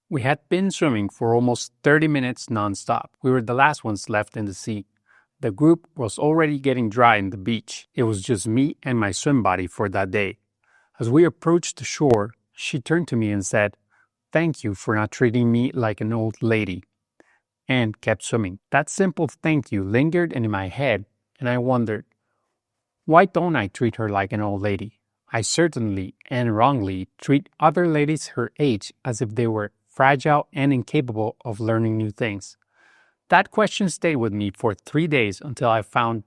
We had been swimming for almost 30 minutes nonstop. We were the last ones left in the sea. The group was already getting dry in the beach. It was just me and my swim buddy for that day. As we approached the shore, she turned to me and said, "Thank you for not treating me like an old lady," and kept swimming. That simple thank you lingered in my head, and I wondered, why don't I treat her like an old lady? I certainly and wrongly treat other ladies her age as if they were fragile and incapable of learning new things. That question stayed with me for 3 days until I found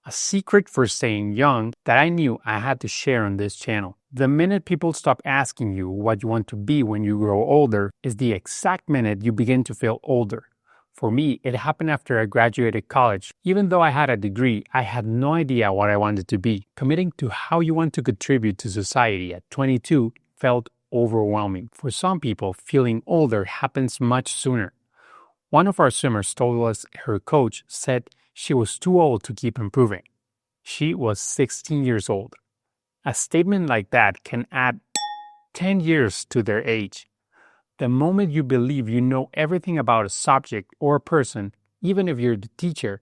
a secret for staying young that I knew I had to share on this channel. The minute people stop asking you what you want to be when you grow older is the exact minute you begin to feel older. For me, it happened after I graduated college. Even though I had a degree, I had no idea what I wanted to be. Committing to how you want to contribute to society at 22 felt overwhelming. For some people, feeling older happens much sooner. One of our swimmers told us her coach said she was too old to keep improving. She was 16 years old. A statement like that can add 10 years to their age. The moment you believe you know everything about a subject or a person, even if you're the teacher,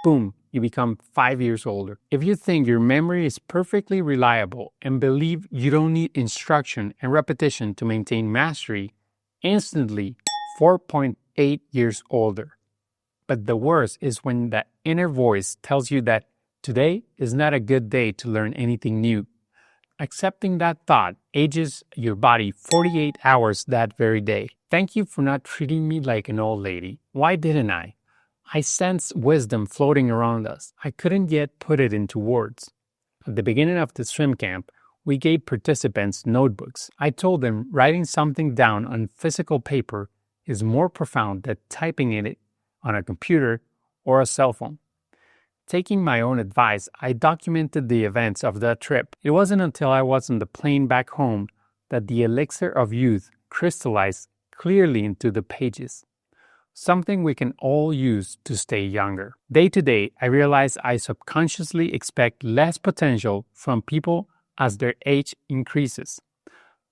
boom, you become 5 years older. If you think your memory is perfectly reliable and believe you don't need instruction and repetition to maintain mastery, instantly 4.8 years older. But the worst is when the inner voice tells you that today is not a good day to learn anything new. Accepting that thought ages your body 48 hours that very day. Thank you for not treating me like an old lady. Why didn't I? I sensed wisdom floating around us. I couldn't yet put it into words. At the beginning of the swim camp, we gave participants notebooks. I told them writing something down on physical paper is more profound than typing it on a computer or a cell phone. Taking my own advice, I documented the events of that trip. It wasn't until I was on the plane back home that the elixir of youth crystallized clearly into the pages. Something we can all use to stay younger. Day to day, I realize I subconsciously expect less potential from people as their age increases.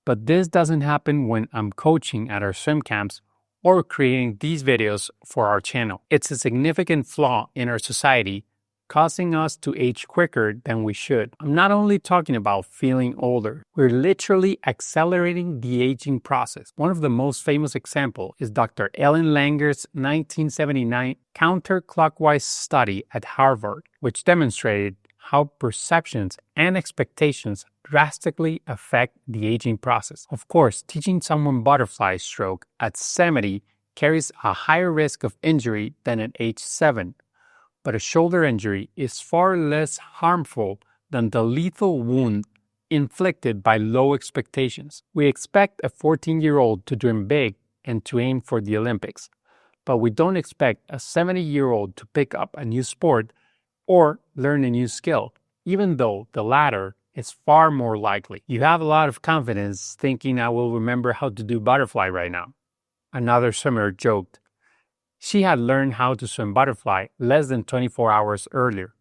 But this doesn't happen when I'm coaching at our swim camps or creating these videos for our channel. It's a significant flaw in our society, causing us to age quicker than we should. I'm not only talking about feeling older, we're literally accelerating the aging process. One of the most famous examples is Dr. Ellen Langer's 1979 counterclockwise study at Harvard, which demonstrated how perceptions and expectations drastically affect the aging process. Of course, teaching someone butterfly stroke at 70 carries a higher risk of injury than at age 7. But a shoulder injury is far less harmful than the lethal wound inflicted by low expectations. We expect a 14-year-old to dream big and to aim for the Olympics, but we don't expect a 70-year-old to pick up a new sport or learn a new skill, even though the latter is far more likely. You have a lot of confidence thinking I will remember how to do butterfly right now. Another swimmer joked. She had learned how to swim butterfly less than 24 hours earlier.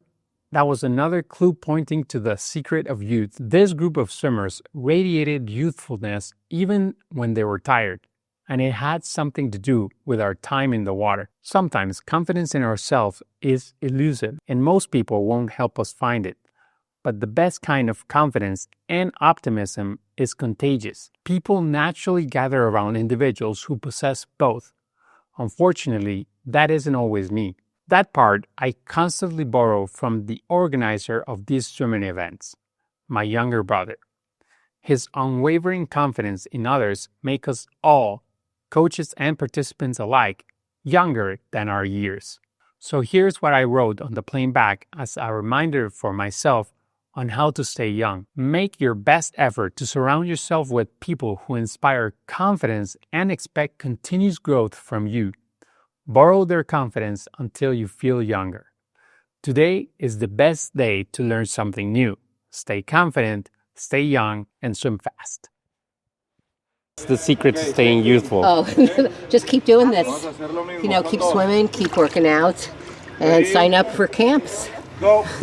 That was another clue pointing to the secret of youth. This group of swimmers radiated youthfulness even when they were tired, and it had something to do with our time in the water. Sometimes confidence in ourselves is elusive, and most people won't help us find it. But the best kind of confidence and optimism is contagious. People naturally gather around individuals who possess both. Unfortunately, that isn't always me. That part I constantly borrow from the organizer of these swimming events, my younger brother. His unwavering confidence in others makes us all, coaches and participants alike, younger than our years. So here's what I wrote on the plane back as a reminder for myself on how to stay young. Make your best effort to surround yourself with people who inspire confidence and expect continuous growth from you. Borrow their confidence until you feel younger. Today is the best day to learn something new. Stay confident, stay young, and swim fast. What's the secret to staying youthful? Oh, just keep doing this. Keep swimming, keep working out, and sign up for camps. Nice.